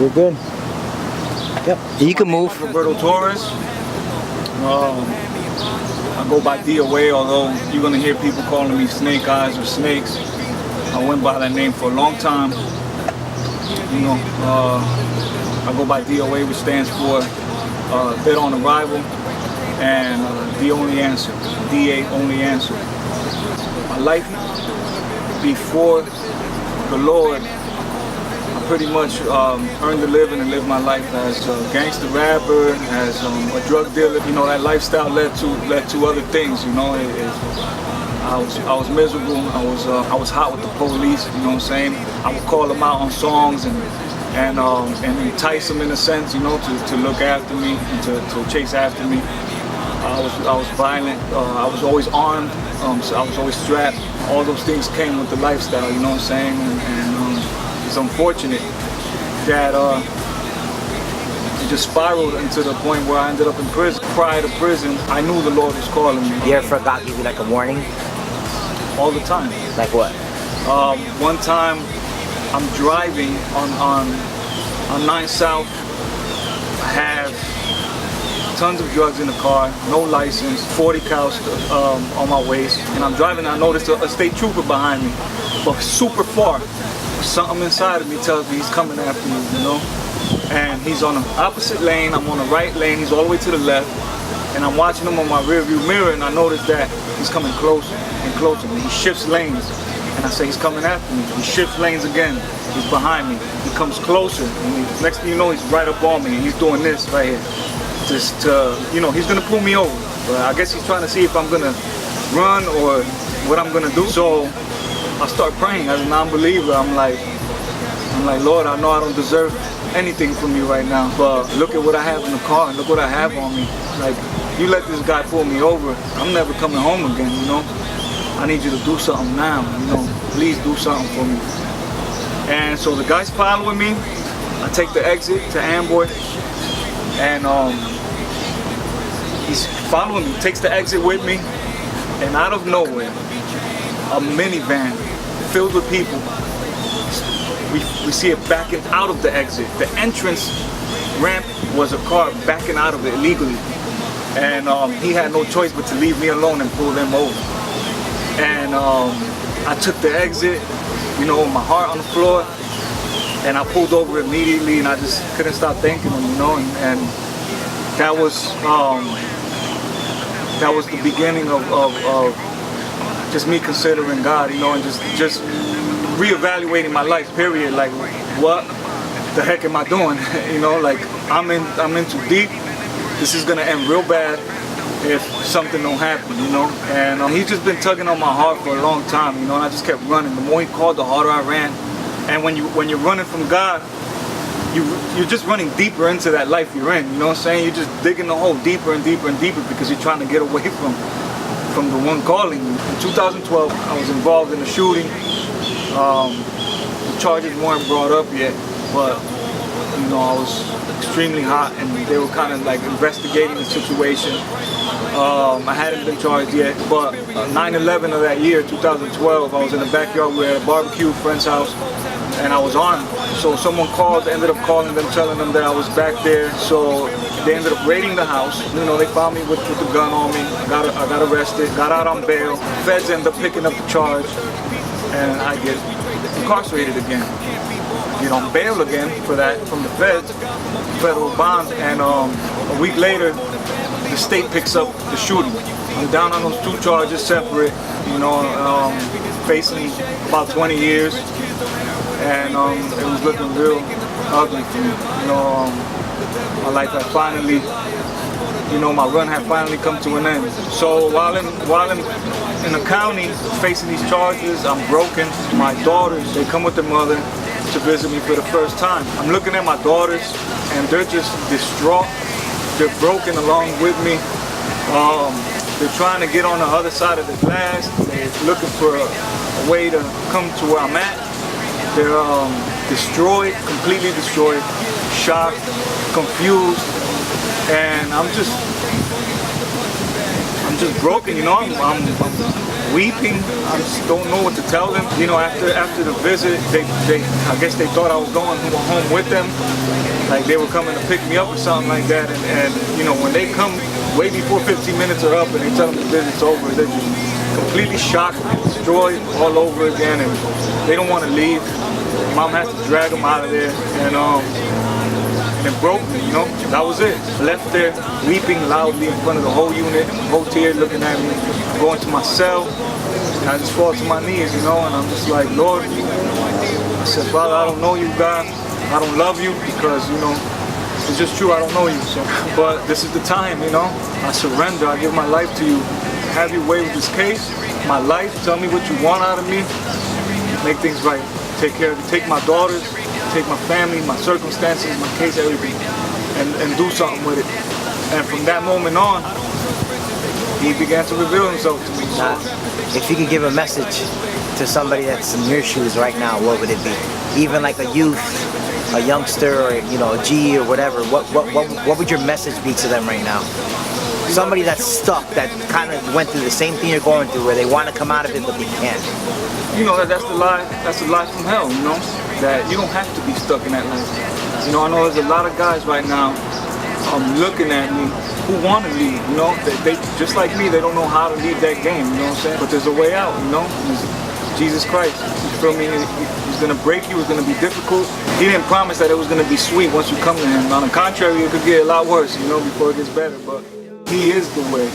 You're good. Yep. You can move. Roberto Torres. I go by DOA, although you're gonna hear people calling me Snake Eyes or Snakes. I went by that name for a long time. You know, I go by DOA, which stands for Dead on Arrival, and The Only Answer, DA Only Answer. My life before the Lord, I pretty much earned a living and lived my life as a gangster rapper, as a drug dealer. You know, that lifestyle led to other things. You know, I was miserable. I was hot with the police. You know what I'm saying? I would call them out on songs and entice them in a sense. You know, to look after me and to chase after me. I was violent. I was always armed. So I was always strapped. All those things came with the lifestyle. You know what I'm saying? And it's unfortunate that it just spiraled into the point where I ended up in prison. Prior to prison, I knew the Lord was calling me. You ever God give you like a warning? All the time. Like what? One time, I'm driving on 9 South. I have tons of drugs in the car, no license, 40 cal on my waist, and I'm driving. And I noticed a state trooper behind me, but super far. Something inside of me tells me he's coming after me, you know? And he's on the opposite lane, I'm on the right lane, he's all the way to the left, and I'm watching him on my rear view mirror, and I notice that he's coming closer and closer. He shifts lanes, and I say he's coming after me. He shifts lanes again, he's behind me, he comes closer, and next thing you know, he's right up on me, and he's doing this right here. Just you know, he's gonna pull me over. But I guess he's trying to see if I'm gonna run or what I'm gonna do. So I start praying as a non-believer. I'm like, Lord, I know I don't deserve anything from you right now, but look at what I have in the car and look what I have on me. Like, you let this guy pull me over, I'm never coming home again, you know? I need you to do something now, you know? Please do something for me. And so the guy's following me. I take the exit to Amboy, and he's following me, takes the exit with me, and out of nowhere, a minivan filled with people. We see it backing out of the exit. The entrance ramp was a car backing out of it illegally. And he had no choice but to leave me alone and pull them over. And I took the exit, you know, with my heart on the floor, and I pulled over immediately, and I just couldn't stop thanking him, you know, and that was the beginning of just me considering God, you know, and just reevaluating my life, period. Like, what the heck am I doing? You know, like, I'm in too deep. This is gonna end real bad if something don't happen, you know. And he's just been tugging on my heart for a long time, you know. And I just kept running. The more he called, the harder I ran. And when you're running from God, you're just running deeper into that life you're in. You know what I'm saying? You're just digging the hole deeper and deeper and deeper because you're trying to get away from the one calling you. In 2012, I was involved in a shooting. The charges weren't brought up yet, but you know, I was extremely hot, and they were kind of like investigating the situation. I hadn't been charged yet, but 9/11 of that year, 2012, I was in the backyard. We were at a barbecue, friend's house, and I was armed. So someone called, ended up calling them, telling them that I was back there. So they ended up raiding the house. You know, they found me with the gun on me. I got arrested, got out on bail. Feds ended up picking up the charge, and I get incarcerated again. Get on bail again for that from the feds, federal bond, and a week later, the state picks up the shooting. I'm down on those 2 charges separate, you know, facing about 20 years, and it was looking real ugly for me. You know, my life had finally, you know, my run had finally come to an end. So while I'm in the county facing these charges, I'm broken. My daughters, they come with their mother to visit me for the first time. I'm looking at my daughters, and they're just distraught. They're broken along with me. They're trying to get on the other side of the glass. They're looking for a way to come to where I'm at. They're destroyed, completely destroyed, shocked, confused, and I'm just broken, you know. I'm weeping. I just don't know what to tell them. You know, after the visit, I guess they thought I was going home with them. Like they were coming to pick me up or something like that. And you know, when they come way before 15 minutes are up and they tell them the visit's over, they're just completely shocked, destroyed all over again, and they don't want to leave. Mom had to drag them out of there, and it broke me, you know. That was it. Left there, weeping loudly in front of the whole unit, whole tear looking at me, going to my cell, and I just fall to my knees, you know, and I'm just like, Lord, I said, Father, I don't know you, God. I don't love you because, you know, it's just true, I don't know you. So, but this is the time, you know. I surrender, I give my life to you. Have your way with this case, my life, tell me what you want out of me, make things right. Take care of it, take my daughters, take my family, my circumstances, my case, everything, and do something with it. And from that moment on, he began to reveal himself to me. So, if you could give a message to somebody that's in your shoes right now, what would it be? Even like a youth, a youngster, or you know, a G or whatever. What would your message be to them right now? Somebody that's stuck, that kind of went through the same thing you're going through, where they want to come out of it but they can't. You know, that's the lie. That's the lie from hell. You know, that you don't have to be stuck in that life. You know, I know there's a lot of guys right now looking at me who want to leave. You know, they just like me. They don't know how to leave that game. You know what I'm saying? But there's a way out. You know, it's Jesus Christ. You feel me? He's gonna break you. It's gonna be difficult. He didn't promise that it was gonna be sweet once you come to him. On the contrary, it could get a lot worse. You know, before it gets better. But He is the way.